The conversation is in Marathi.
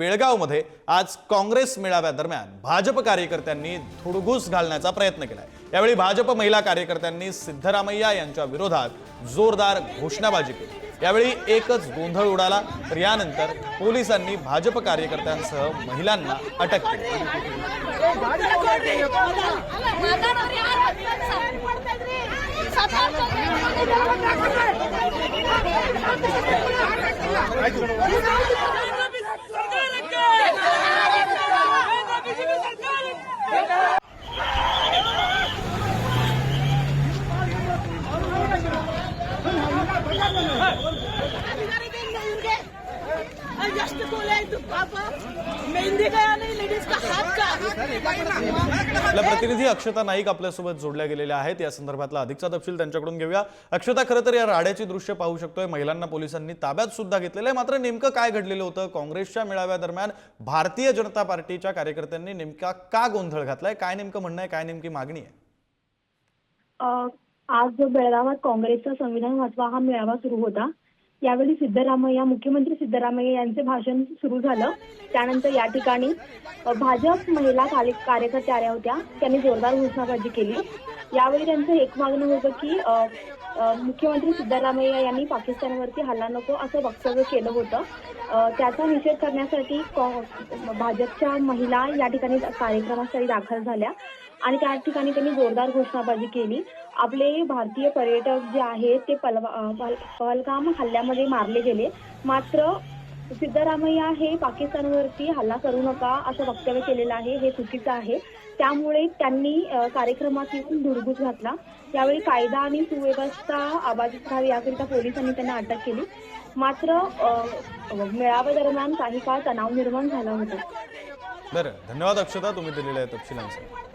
बेळगावमध्ये आज काँग्रेस मेळाव्यादरम्यान भाजप कार्यकर्त्यांनी धुडगूस घालण्याचा प्रयत्न केलाय। यावेळी भाजप महिला कार्यकर्त्यांनी सिद्धरामय्या यांच्या विरोधात जोरदार घोषणाबाजी केली। यावेळी एकच गोंधळ उडाला, तर यानंतर पोलिसांनी भाजप कार्यकर्त्यांसह महिलांना अटक केली। आपला प्रतिनिधी अक्षता नाईक आपल्यासोबत जोडल्या गेलेल्या आहेत। या संदर्भातला अधिकचा तपशील त्यांच्याकडून घेऊया। अक्षता, खरं तर या राड्याची दृश्य पाहू शकतोय, महिलांना पोलिसांनी ताब्यात सुद्धा घेतलेलं आहे। मात्र नेमकं काय घडलेलं होतं? काँग्रेसच्या मेळाव्यादरम्यान भारतीय जनता पार्टीच्या कार्यकर्त्यांनी नेमका का गोंधळ घातलाय? काय नेमकं म्हणणं आहे, काय नेमकी मागणी आहे? आज बेळगावात काँग्रेसचा संविधान वाचवा हा मेळावा सुरू होता। यावेळी मुख्यमंत्री सिद्धरामय्या यांचे भाषण सुरू झालं। त्यानंतर या ठिकाणी भाजप महिला कार्यकर्त्या आल्या होत्या, त्यांनी जोरदार घोषणाबाजी केली। यावेळी त्यांचं एक मागणं होतं की मुख्यमंत्री सिद्धरामय्या यांनी पाकिस्तानवरती हल्ला नको असं वक्तव्य केलं होतं। त्याचा निषेध करण्यासाठी भाजपच्या महिला या ठिकाणी कार्यक्रमासाठी दाखल झाल्या आणि त्या ठिकाणी त्यांनी जोरदार घोषणाबाजी केली। आपले भारतीय पर्यटक जे आहेत ते पहलगाम हल्ल्यामध्ये मारले गेले, मात्र सिद्धरामय्या हे पाकिस्तानवरती हल्ला करू नका असं वक्तव्य केलेलं आहे, हे चुकीचं आहे। त्यामुळे त्यांनी कार्यक्रमात येऊन धुडगूस घातला। यावेळी कायदा आणि सुव्यवस्था अबाधित राहावी याकरिता पोलिसांनी त्यांना अटक केली। मात्र मेळाव्यादरम्यान काही काळ तणाव निर्माण झाला होता। बरं, धन्यवाद अक्षता, तुम्ही दिलेल्या तपशिलांसाठी।